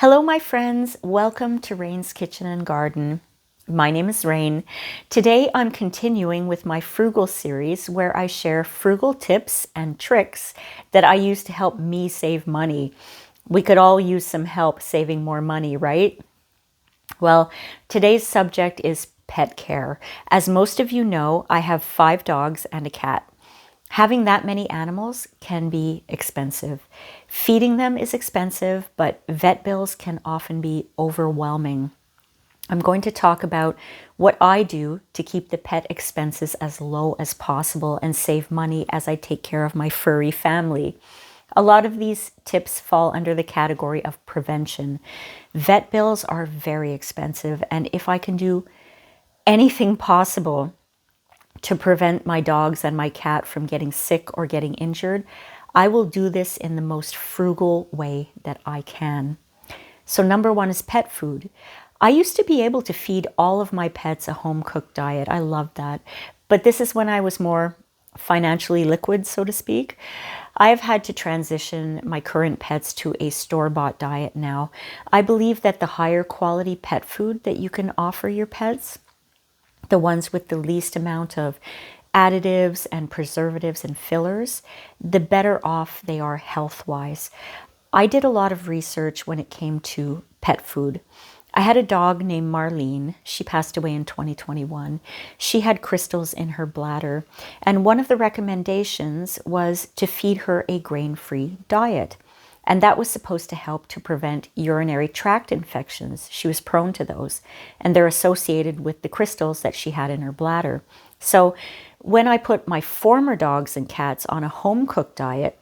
Hello, my friends. Welcome to Rain's Kitchen and Garden. My name is Rain. Today I'm continuing with my frugal series where I share frugal tips and tricks that I use to help me save money. We could all use some help saving more money, right? Well, today's subject is pet care. As most of you know, I have 5 dogs and a cat. Having that many animals can be expensive. Feeding them is expensive, but vet bills can often be overwhelming. I'm going to talk about what I do to keep the pet expenses as low as possible and save money as I take care of my furry family. A lot of these tips fall under the category of prevention. Vet bills are very expensive, and if I can do anything possible to prevent my dogs and my cat from getting sick or getting injured, I will do this in the most frugal way that I can. So number 1 is pet food. I used to be able to feed all of my pets a home-cooked diet. I loved that. But this is when I was more financially liquid, so to speak. I've had to transition my current pets to a store-bought diet now. I believe that the higher quality pet food that you can offer your pets, the ones with the least amount of additives and preservatives and fillers, the better off they are health-wise. I did a lot of research when it came to pet food. I had a dog named Marlene. She passed away in 2021. She had crystals in her bladder, and one of the recommendations was to feed her a grain-free diet. And that was supposed to help to prevent urinary tract infections. She was prone to those, and they're associated with the crystals that she had in her bladder. So when I put my former dogs and cats on a home-cooked diet,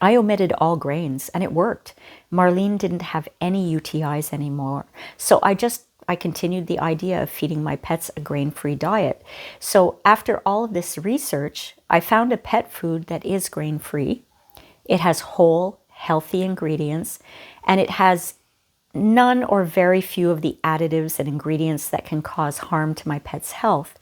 I omitted all grains, and it worked. Marlene didn't have any UTIs anymore. So I continued the idea of feeding my pets a grain-free diet. So after all of this research, I found a pet food that is grain-free. It has whole, healthy ingredients, and it has none or very few of the additives and ingredients that can cause harm to my pet's health.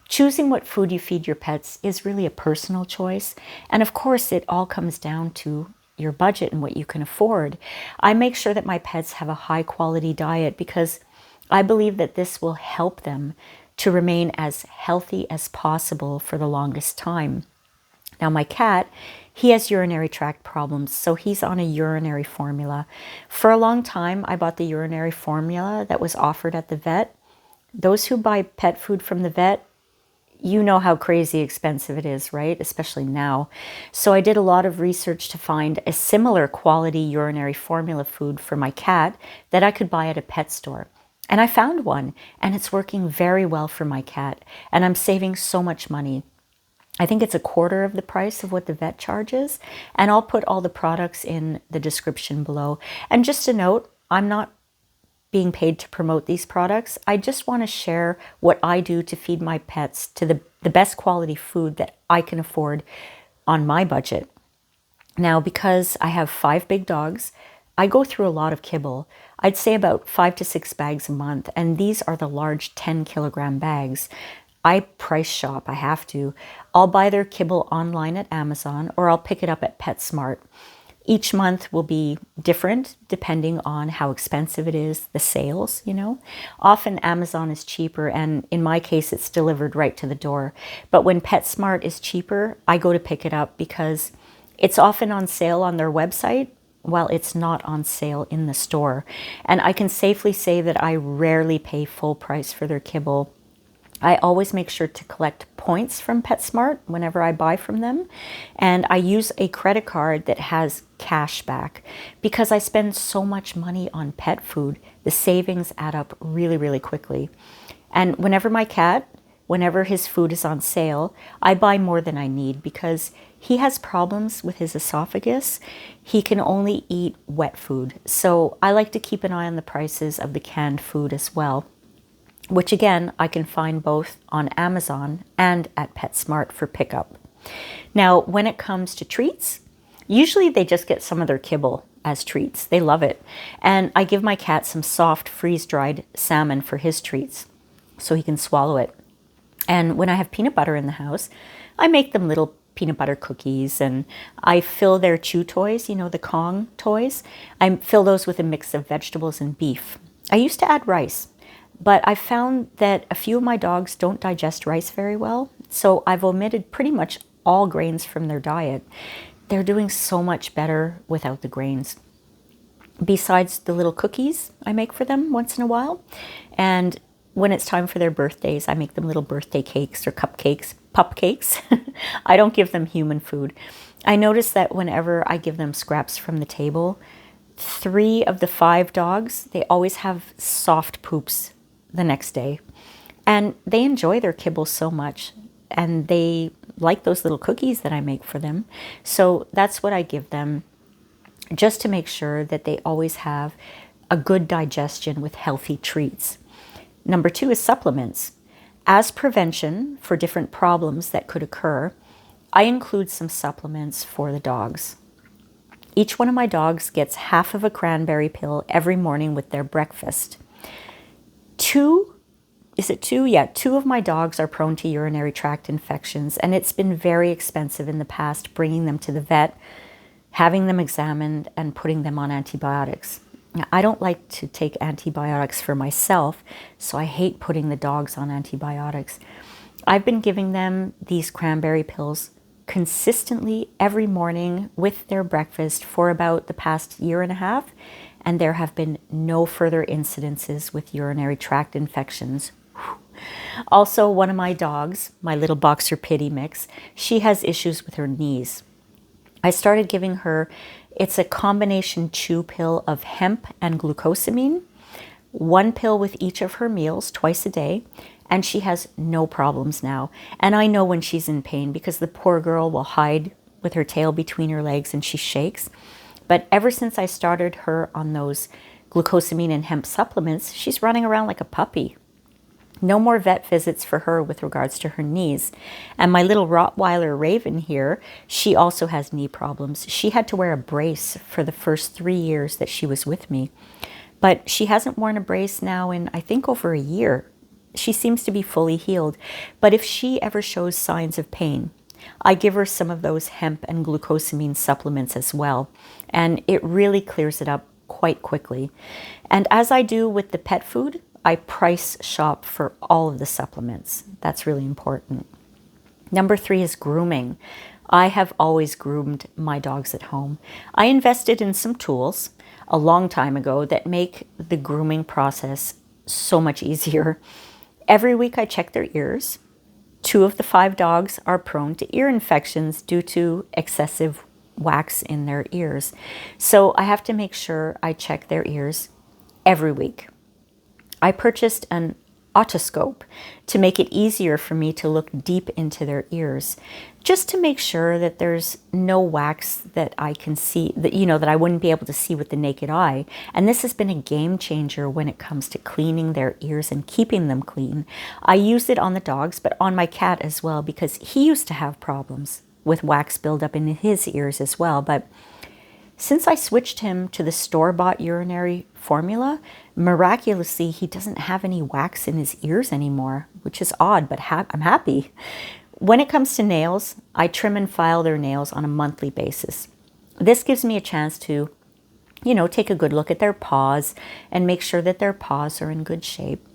Choosing what food you feed your pets is really a personal choice. And of course, it all comes down to your budget and what you can afford. I make sure that my pets have a high quality diet because I believe that this will help them to remain as healthy as possible for the longest time. Now, my cat, he has urinary tract problems, so he's on a urinary formula. For a long time, I bought the urinary formula that was offered at the vet. Those who buy pet food from the vet, you know how crazy expensive it is, right? Especially now. So I did a lot of research to find a similar quality urinary formula food for my cat that I could buy at a pet store. And I found one, and it's working very well for my cat, and I'm saving so much money. I think it's a quarter of the price of what the vet charges, and I'll put all the products in the description below. And just a note, I'm not being paid to promote these products. I just want to share what I do to feed my pets to the best quality food that I can afford on my budget. Now, because I have 5 big dogs, I go through a lot of kibble. I'd say about 5 to 6 bags a month, and these are the large 10-kilogram bags. I price shop, I have to. I'll buy their kibble online at Amazon, or I'll pick it up at PetSmart. Each month will be different depending on how expensive it is, the sales, Often Amazon is cheaper, and in my case, it's delivered right to the door. But when PetSmart is cheaper, I go to pick it up because it's often on sale on their website, while it's not on sale in the store. And I can safely say that I rarely pay full price for their kibble. I always make sure to collect points from PetSmart whenever I buy from them. And I use a credit card that has cash back. Because I spend so much money on pet food, the savings add up really, really quickly. And whenever his food is on sale, I buy more than I need because he has problems with his esophagus. He can only eat wet food. So I like to keep an eye on the prices of the canned food as well, which again, I can find both on Amazon and at PetSmart for pickup. Now, when it comes to treats, usually they just get some of their kibble as treats. They love it. And I give my cat some soft freeze-dried salmon for his treats so he can swallow it. And when I have peanut butter in the house, I make them little peanut butter cookies, and I fill their chew toys, you know, the Kong toys. I fill those with a mix of vegetables and beef. I used to add rice, but I found that a few of my dogs don't digest rice very well, so I've omitted pretty much all grains from their diet. They're doing so much better without the grains. Besides the little cookies I make for them once in a while, and when it's time for their birthdays, I make them little birthday cakes or cupcakes, pupcakes. I don't give them human food. I notice that whenever I give them scraps from the table, 3 of the 5 dogs, they always have soft poops the next day. And they enjoy their kibble so much, and they like those little cookies that I make for them. So that's what I give them, just to make sure that they always have a good digestion with healthy treats. Number 2 is supplements. As prevention for different problems that could occur, I include some supplements for the dogs. Each one of my dogs gets half of a cranberry pill every morning with their breakfast. 2 of my dogs are prone to urinary tract infections, and it's been very expensive in the past bringing them to the vet, having them examined, and putting them on antibiotics. Now, I don't like to take antibiotics for myself, so I hate putting the dogs on antibiotics. I've been giving them these cranberry pills consistently every morning with their breakfast for about the past year and a half, and there have been no further incidences with urinary tract infections. Also, one of my dogs, my little boxer pitty mix, she has issues with her knees. I started giving her, it's a combination chew pill of hemp and glucosamine, 1 pill with each of her meals twice a day, and she has no problems now. And I know when she's in pain because the poor girl will hide with her tail between her legs and she shakes. But ever since I started her on those glucosamine and hemp supplements, she's running around like a puppy. No more vet visits for her with regards to her knees. And my little Rottweiler Raven here, she also has knee problems. She had to wear a brace for the first 3 years that she was with me. But she hasn't worn a brace now in, I think, over a year. She seems to be fully healed. But if she ever shows signs of pain, I give her some of those hemp and glucosamine supplements as well. And it really clears it up quite quickly. And as I do with the pet food, I price shop for all of the supplements. That's really important. Number 3 is grooming. I have always groomed my dogs at home. I invested in some tools a long time ago that make the grooming process so much easier. Every week I check their ears. 2 of the 5 dogs are prone to ear infections due to excessive wax in their ears. So I have to make sure I check their ears every week. I purchased an otoscope to make it easier for me to look deep into their ears, just to make sure that there's no wax that I can see, that I wouldn't be able to see with the naked eye. And this has been a game changer when it comes to cleaning their ears and keeping them clean. I used it on the dogs, but on my cat as well, because he used to have problems with wax buildup in his ears as well. But since I switched him to the store-bought urinary formula, miraculously, he doesn't have any wax in his ears anymore, which is odd, but I'm happy. When it comes to nails, I trim and file their nails on a monthly basis. This gives me a chance to, take a good look at their paws and make sure that their paws are in good shape.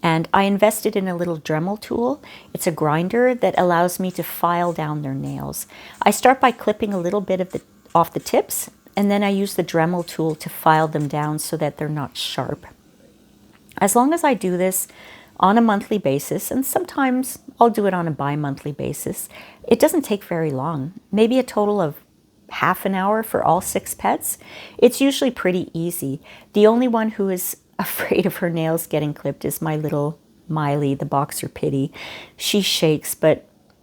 And I invested in a little Dremel tool. It's a grinder that allows me to file down their nails. I start by clipping a little bit off the tips, and then I use the Dremel tool to file them down so that they're not sharp. As long as I do this on a monthly basis, and sometimes I'll do it on a bi-monthly basis, it doesn't take very long, maybe a total of half an hour for all 6 pets. It's usually pretty easy. The only one who is afraid of her nails getting clipped is my little Miley, the boxer pitty. She shakes,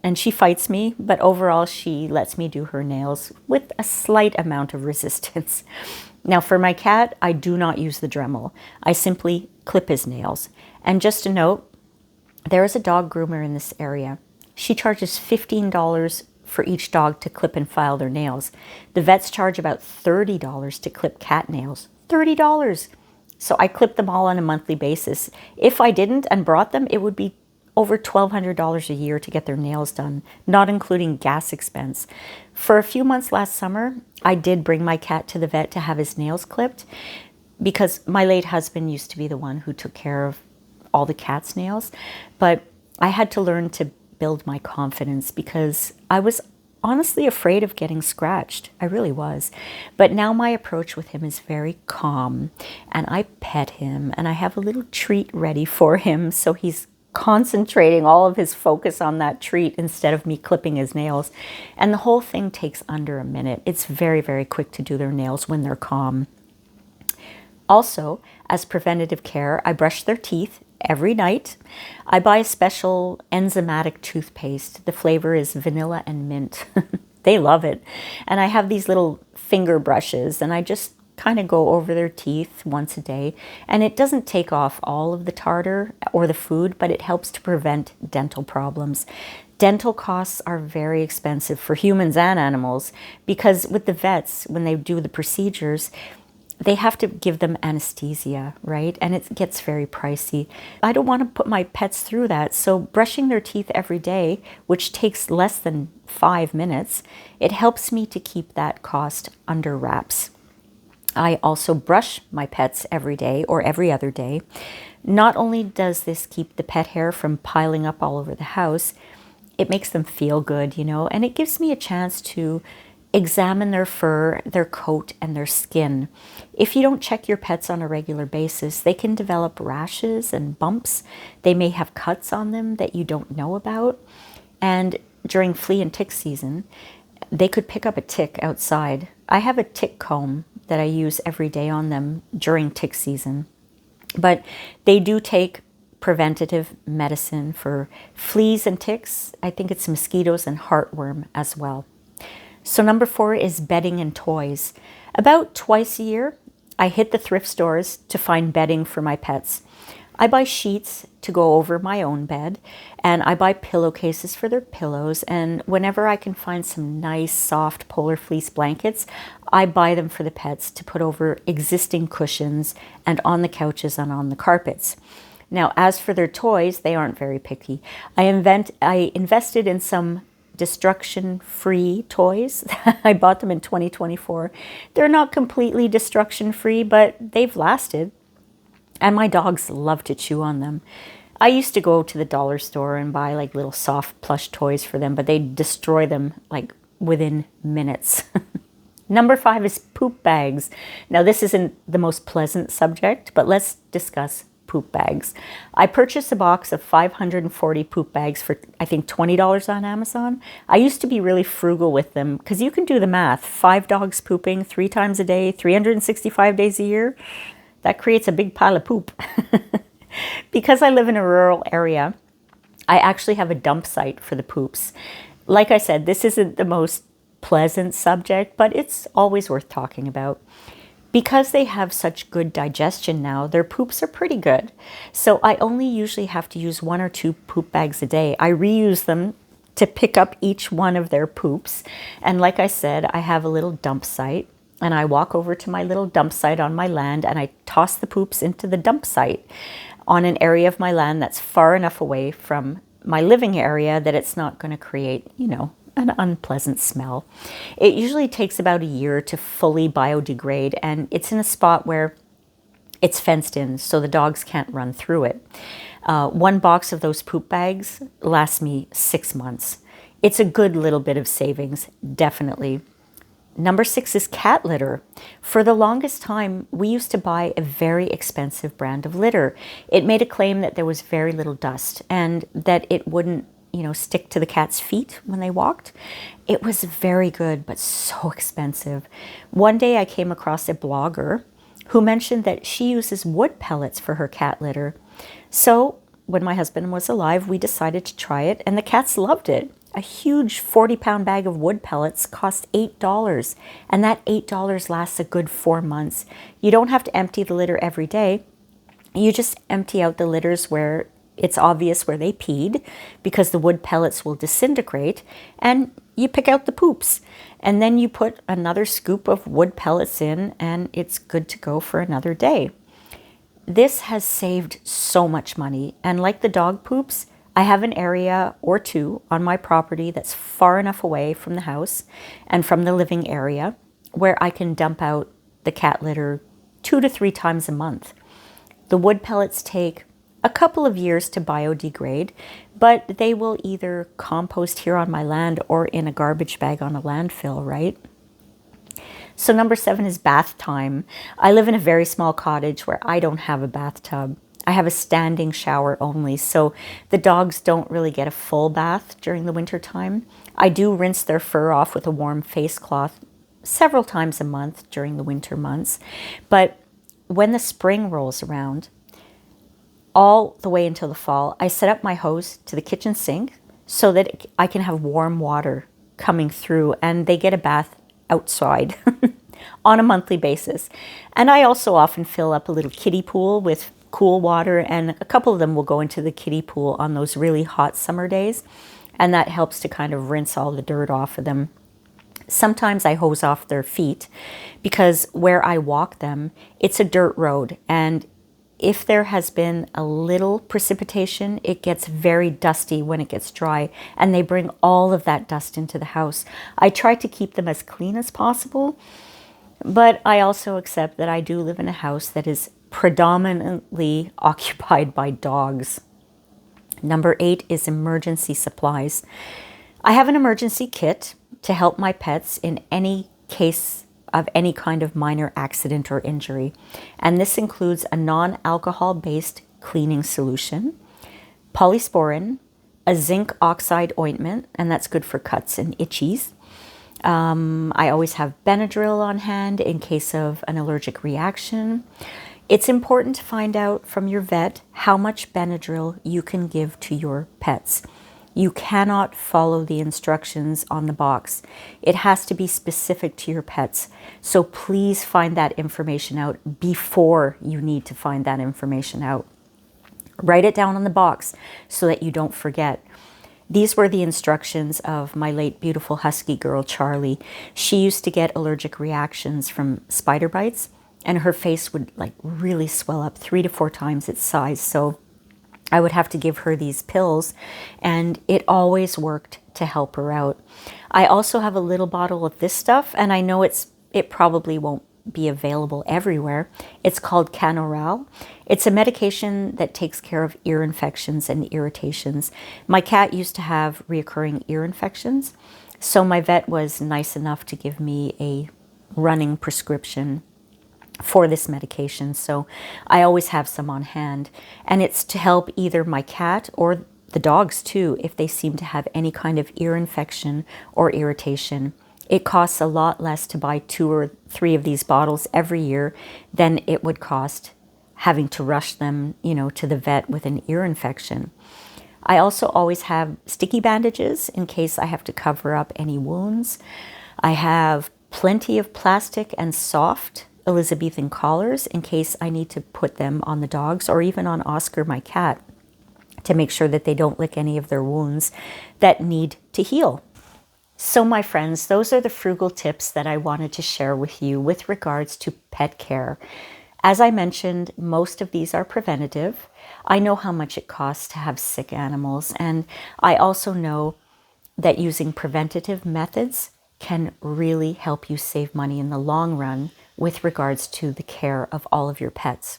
and she fights me, but overall she lets me do her nails with a slight amount of resistance. Now for my cat, I do not use the Dremel. I simply clip his nails. And just a note, there is a dog groomer in this area. She charges $15 for each dog to clip and file their nails. The vets charge about $30 to clip cat nails. $30! So I clip them all on a monthly basis. If I didn't and brought them, it would be over $1,200 a year to get their nails done, not including gas expense. For a few months last summer, I did bring my cat to the vet to have his nails clipped because my late husband used to be the one who took care of all the cat's nails. But I had to learn to build my confidence because I was honestly afraid of getting scratched. I really was. But now my approach with him is very calm, and I pet him and I have a little treat ready for him, so he's concentrating all of his focus on that treat instead of me clipping his nails. And the whole thing takes under a minute. It's very, very quick to do their nails when they're calm. Also, as preventative care, I brush their teeth every night. I buy a special enzymatic toothpaste. The flavor is vanilla and mint. They love it. And I have these little finger brushes, and I just kind of go over their teeth once a day. And it doesn't take off all of the tartar or the food, but it helps to prevent dental problems. Dental costs are very expensive for humans and animals because with the vets, when they do the procedures, they have to give them anesthesia, right? And it gets very pricey. I don't want to put my pets through that. So brushing their teeth every day, which takes less than 5 minutes, it helps me to keep that cost under wraps. I also brush my pets every day or every other day. Not only does this keep the pet hair from piling up all over the house, it makes them feel good, and it gives me a chance to examine their fur, their coat, and their skin. If you don't check your pets on a regular basis, they can develop rashes and bumps. They may have cuts on them that you don't know about. And during flea and tick season, they could pick up a tick outside. I have a tick comb that I use every day on them during tick season. But they do take preventative medicine for fleas and ticks. I think it's mosquitoes and heartworm as well. So number 4 is bedding and toys. About twice a year, I hit the thrift stores to find bedding for my pets. I buy sheets to go over my own bed, and I buy pillowcases for their pillows, and whenever I can find some nice soft polar fleece blankets, I buy them for the pets to put over existing cushions and on the couches and on the carpets. Now, as for their toys, they aren't very picky. I invested in some destruction-free toys. I bought them in 2024. They're not completely destruction-free, but they've lasted. And my dogs love to chew on them. I used to go to the dollar store and buy like little soft plush toys for them, but they destroy them like within minutes. Number 5 is poop bags. Now, this isn't the most pleasant subject, but let's discuss poop bags. I purchased a box of 540 poop bags for, I think, $20 on Amazon. I used to be really frugal with them because you can do the math. 5 dogs pooping 3 times a day, 365 days a year. That creates a big pile of poop. Because I live in a rural area, I actually have a dump site for the poops. Like I said, this isn't the most pleasant subject, but it's always worth talking about. Because they have such good digestion now, their poops are pretty good. So I only usually have to use 1 or 2 poop bags a day. I reuse them to pick up each one of their poops. And like I said, I have a little dump site, and I walk over to my little dump site on my land and I toss the poops into the dump site on an area of my land that's far enough away from my living area that it's not going to create, an unpleasant smell. It usually takes about a year to fully biodegrade, and it's in a spot where it's fenced in so the dogs can't run through it. 1 box of those poop bags lasts me 6 months. It's a good little bit of savings, definitely. Number 6 is cat litter. For the longest time, we used to buy a very expensive brand of litter. It made a claim that there was very little dust and that it wouldn't stick to the cat's feet when they walked. It was very good, but so expensive. One day I came across a blogger who mentioned that she uses wood pellets for her cat litter. So when my husband was alive, we decided to try it, and the cats loved it. A huge 40-pound bag of wood pellets cost $8, and that $8 lasts a good 4 months. You don't have to empty the litter every day. You just empty out the litters where it's obvious where they peed, because the wood pellets will disintegrate, and you pick out the poops. And then you put another scoop of wood pellets in, and it's good to go for another day. This has saved so much money, and like the dog poops, I have an area or two on my property that's far enough away from the house and from the living area where I can dump out the cat litter 2 to 3 times a month. The wood pellets take a couple of years to biodegrade, but they will either compost here on my land or in a garbage bag on a landfill, right? So number 7 is bath time. I live in a very small cottage where I don't have a bathtub. I have a standing shower only, so the dogs don't really get a full bath during the winter time. I do rinse their fur off with a warm face cloth several times a month during the winter months. But when the spring rolls around, all the way until the fall, I set up my hose to the kitchen sink so that I can have warm water coming through, and they get a bath outside on a monthly basis. And I also often fill up a little kiddie pool with cool water, and a couple of them will go into the kiddie pool on those really hot summer days, and that helps to kind of rinse all the dirt off of them. Sometimes I hose off their feet because where I walk them, it's a dirt road, and if there has been a little precipitation, it gets very dusty when it gets dry, and they bring all of that dust into the house. I try to keep them as clean as possible, but I also accept that I do live in a house that is predominantly occupied by dogs. Number 8 is emergency supplies. I have an emergency kit to help my pets in any case of any kind of minor accident or injury. And this includes a non-alcohol based cleaning solution, Polysporin, a zinc oxide ointment, and that's good for cuts and itchies. I always have Benadryl on hand in case of an allergic reaction. It's important to find out from your vet how much Benadryl you can give to your pets. You cannot follow the instructions on the box. It has to be specific to your pets. So please find that information out before you need to find that information out. Write it down on the box so that you don't forget. These were the instructions of my late beautiful husky girl, Charlie. She used to get allergic reactions from spider bites, and her face would like really swell up 3 to 4 times its size. So I would have to give her these pills, and it always worked to help her out. I also have a little bottle of this stuff, and I know it probably won't be available everywhere. It's called Canoral. It's a medication that takes care of ear infections and irritations. My cat used to have reoccurring ear infections, so my vet was nice enough to give me a running prescription for this medication, so I always have some on hand, and it's to help either my cat or the dogs too if they seem to have any kind of ear infection or irritation. It costs a lot less to buy 2 or 3 of these bottles every year than it would cost having to rush them, to the vet with an ear infection. I also always have sticky bandages in case I have to cover up any wounds. I have plenty of plastic and soft Elizabethan collars in case I need to put them on the dogs or even on Oscar, my cat, to make sure that they don't lick any of their wounds that need to heal. So my friends, those are the frugal tips that I wanted to share with you with regards to pet care. As I mentioned, most of these are preventative. I know how much it costs to have sick animals, and I also know that using preventative methods can really help you save money in the long run with regards to the care of all of your pets.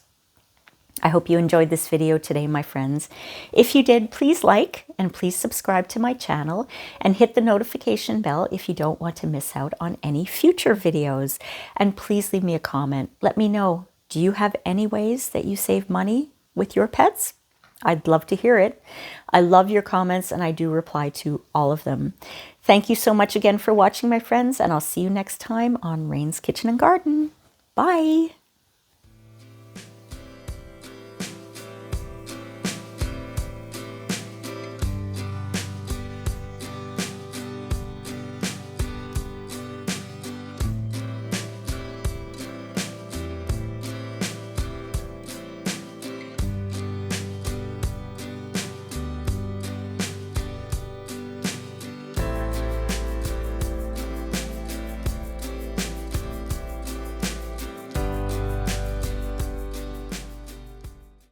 I hope you enjoyed this video today, my friends. If you did, please like and please subscribe to my channel and hit the notification bell if you don't want to miss out on any future videos. And please leave me a comment. Let me know, do you have any ways that you save money with your pets? I'd love to hear it. I love your comments, and I do reply to all of them. Thank you so much again for watching, my friends, and I'll see you next time on Rain's Kitchen and Garden. Bye.